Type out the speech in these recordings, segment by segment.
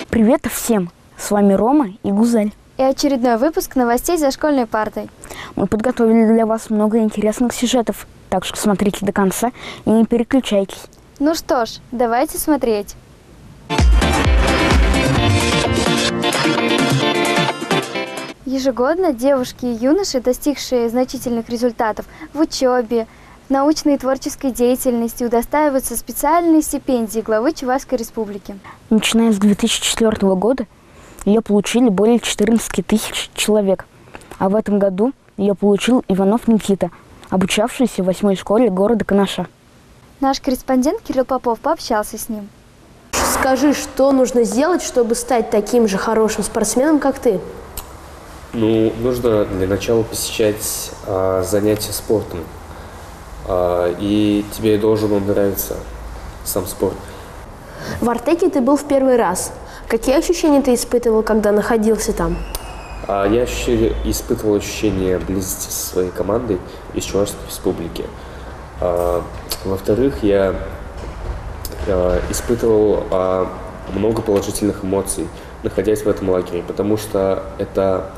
Привет всем! С вами Рома и Гузель. И очередной выпуск новостей за школьной партой. Мы подготовили для вас много интересных сюжетов, так что смотрите до конца и не переключайтесь. Ну что ж, давайте смотреть. Ежегодно девушки и юноши, достигшие значительных результатов в учебе, научной и творческой деятельности, удостаиваются специальной стипендии главы Чувашской Республики. Начиная с 2004 года ее получили более 14 тысяч человек. А в этом году ее получил Иванов Никита, обучавшийся в 8-й школе города Канаша. Наш корреспондент Кирилл Попов пообщался с ним. Скажи, что нужно сделать, чтобы стать таким же хорошим спортсменом, как ты? Нужно для начала посещать занятия спортом. И тебе должен он нравиться, сам спорт. В Артеке ты был в первый раз. Какие ощущения ты испытывал, когда находился там? Я испытывал ощущение близости со своей командой из Чувашской Республики. Во-вторых, я испытывал много положительных эмоций, находясь в этом лагере, потому что это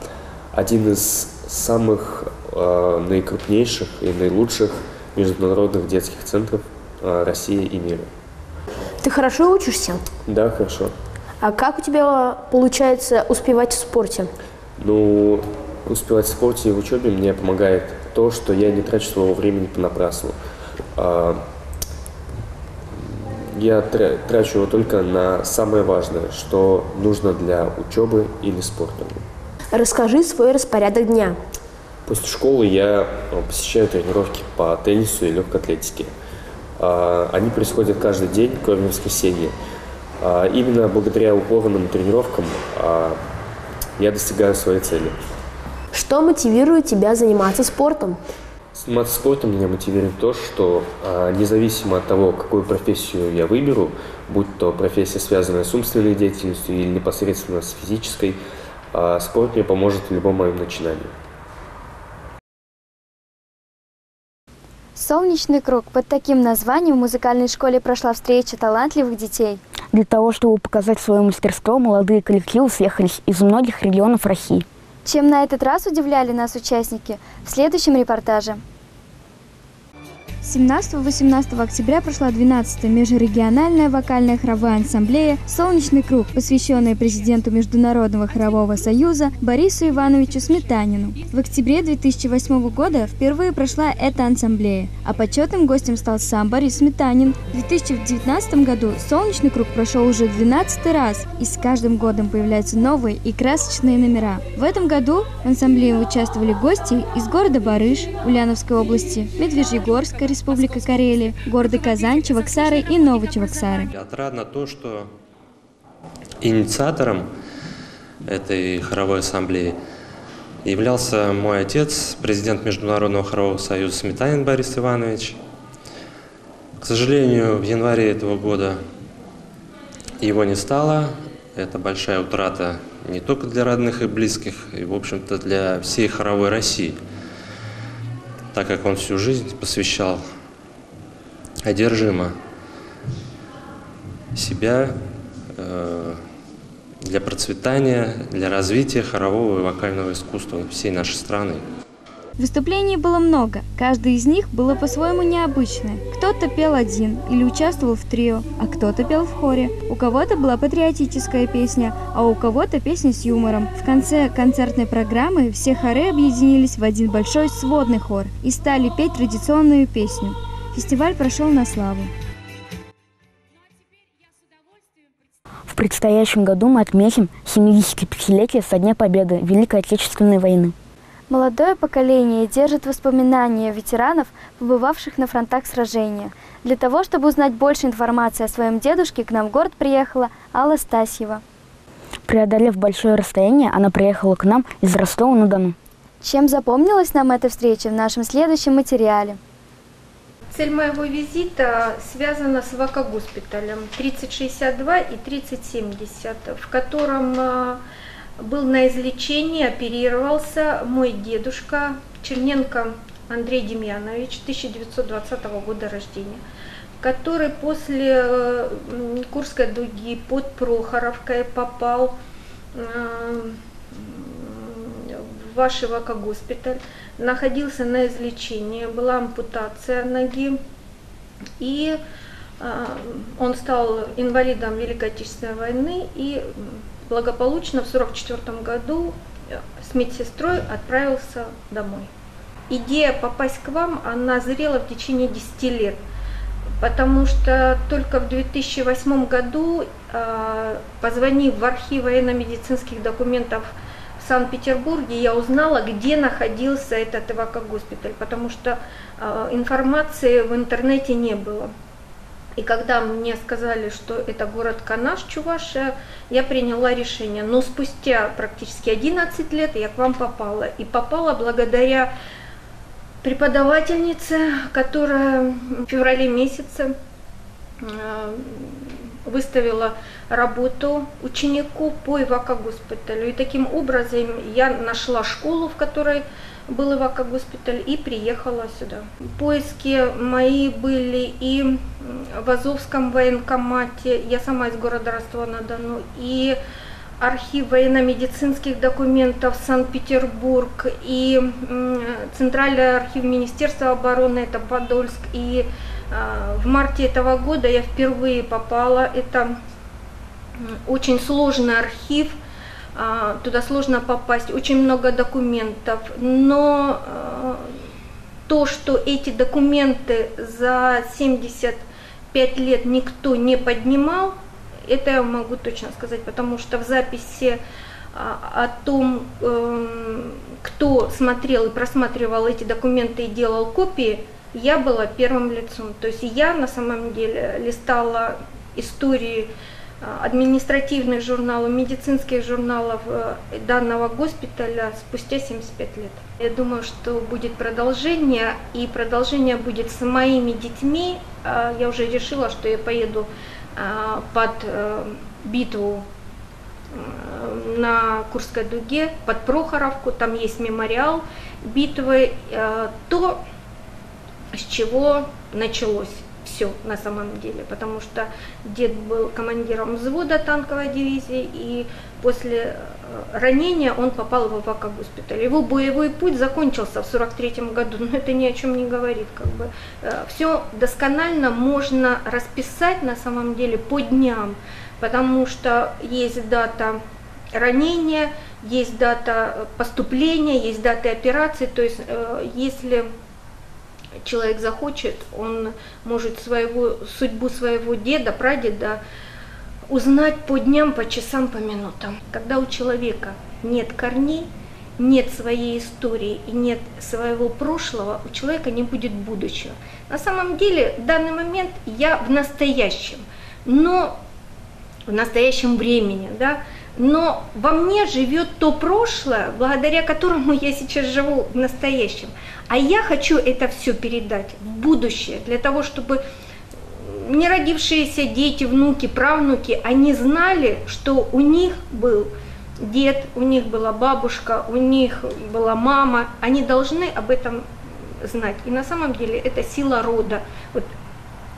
один из самых наикрупнейших и наилучших международных детских центров России и мира. Ты хорошо учишься? Да, хорошо. А как у тебя получается успевать в спорте? Успевать в спорте и в учебе мне помогает то, что я не трачу своего времени понапрасну. Я трачу его только на самое важное, что нужно для учебы или спорта. Расскажи свой распорядок дня. После школы я посещаю тренировки по теннису и легкой атлетике. Они происходят каждый день, кроме воскресенья. Именно благодаря упорным тренировкам я достигаю своей цели. Что мотивирует тебя заниматься спортом? Заниматься спортом меня мотивирует то, что независимо от того, какую профессию я выберу, будь то профессия, связанная с умственной деятельностью или непосредственно с физической, спорт мне поможет в любом моем начинании. «Солнечный круг». Под таким названием в музыкальной школе прошла встреча талантливых детей. Для того, чтобы показать свое мастерство, молодые коллективы съехались из многих регионов России. Чем на этот раз удивляли нас участники, в следующем репортаже. 17-18 октября прошла 12-я межрегиональная вокальная хоровая ассамблея «Солнечный круг», посвященная президенту Международного хорового союза Борису Ивановичу Сметанину. В октябре 2008 года впервые прошла эта ассамблея, а почетным гостем стал сам Борис Сметанин. В 2019 году «Солнечный круг» прошел уже 12-й раз, и с каждым годом появляются новые и красочные номера. В этом году в ассамблее участвовали гости из города Барыш, Ульяновской области, Медвежьегорска, Республика Карелия, города Казань, Чебоксары и Новочебоксары. Отрадно то, что инициатором этой хоровой ассамблеи являлся мой отец, президент Международного хорового союза Сметанин Борис Иванович. К сожалению, в январе этого года его не стало. Это большая утрата не только для родных и близких, и, в общем-то, для всей хоровой России, так как он всю жизнь посвящал одержимо себя для процветания, для развития хорового и вокального искусства всей нашей страны. Выступлений было много, каждое из них было по-своему необычное. Кто-то пел один или участвовал в трио, а кто-то пел в хоре. У кого-то была патриотическая песня, а у кого-то песня с юмором. В конце концертной программы все хоры объединились в один большой сводный хор и стали петь традиционную песню. Фестиваль прошел на славу. В предстоящем году мы отметим 75-летие со Дня Победы Великой Отечественной войны. Молодое поколение держит воспоминания ветеранов, побывавших на фронтах сражения. Для того, чтобы узнать больше информации о своем дедушке, к нам в город приехала Алла Стасьева. Преодолев большое расстояние, она приехала к нам из Ростова-на-Дону. Чем запомнилась нам эта встреча, в нашем следующем материале. Цель моего визита связана с ВАКО-госпиталем 3062 и 3070, в котором был на излечении, оперировался мой дедушка Черненко Андрей Демьянович, 1920 года рождения. который после Курской дуги под Прохоровкой попал в ваш госпиталь, находился на излечении, была ампутация ноги, и он стал инвалидом Великой Отечественной войны и благополучно в 1944 году с медсестрой отправился домой. Идея попасть к вам, она зрела в течение 10 лет, потому что только в 2008 году, позвонив в архив военно-медицинских документов в Санкт-Петербурге, я узнала, где находился этот госпиталь, потому что информации в интернете не было. И когда мне сказали, что это город Канаш, Чувашия, я приняла решение. Но спустя практически 11 лет я к вам попала. И попала благодаря преподавательнице, которая в феврале месяце выставила работу ученику по госпиталю. И таким образом я нашла школу, в которой был госпиталь, и приехала сюда. Поиски мои были и в Азовском военкомате, я сама из города Ростова-на-Дону, и архив военно-медицинских документов Санкт-Петербург, и Центральный архив Министерства обороны, это Подольск. И в марте этого года я впервые попала, это очень сложный архив, туда сложно попасть, очень много документов, но то, что эти документы за 75 лет никто не поднимал, это я могу точно сказать, потому что в записи о том, кто смотрел и просматривал эти документы и делал копии, я была первым лицом. То есть я на самом деле листала истории административных журналов, медицинских журналов данного госпиталя спустя 75 лет. Я думаю, что будет продолжение, и продолжение будет с моими детьми. Я уже решила, что я поеду под битву на Курской дуге, под Прохоровку, там есть мемориал битвы, то, с чего началось все на самом деле, потому что дед был командиром взвода танковой дивизии, и после ранения он попал в госпиталь. Его боевой путь закончился в 1943 году, но это ни о чем не говорит. Все досконально можно расписать на самом деле по дням, потому что есть дата ранения, есть дата поступления, есть даты операции, то есть если человек захочет, он может судьбу своего деда, прадеда узнать по дням, по часам, по минутам. Когда у человека нет корней, нет своей истории и нет своего прошлого, у человека не будет будущего. На самом деле, в данный момент я в настоящем, но в настоящем времени, да, но во мне живет то прошлое, благодаря которому я сейчас живу в настоящем. А я хочу это все передать в будущее, для того, чтобы не родившиеся дети, внуки, правнуки, они знали, что у них был дед, у них была бабушка, у них была мама. Они должны об этом знать. И на самом деле это сила рода. Вот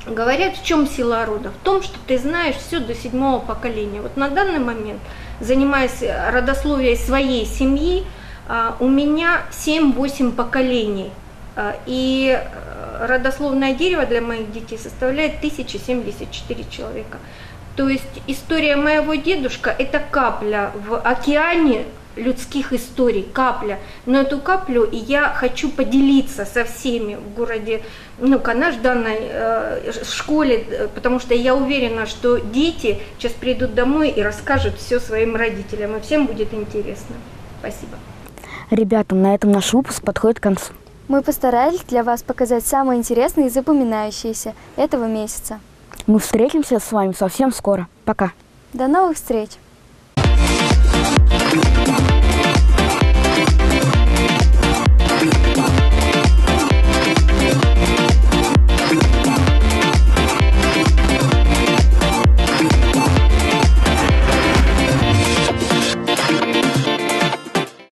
говорят, в чем сила рода? В том, что ты знаешь все до 7-го поколения. Вот на данный момент, занимаясь родословием своей семьи, у меня 7-8 поколений. И родословное дерево для моих детей составляет 1074 человека. То есть история моего дедушка – это капля в океане людских историй, капля. Но эту каплю я хочу поделиться со всеми в городе, Канаш, данной школе, потому что я уверена, что дети сейчас придут домой и расскажут все своим родителям, и всем будет интересно. Спасибо. Ребята, на этом наш выпуск подходит к концу. Мы постарались для вас показать самое интересное и запоминающееся этого месяца. Мы встретимся с вами совсем скоро. Пока. До новых встреч!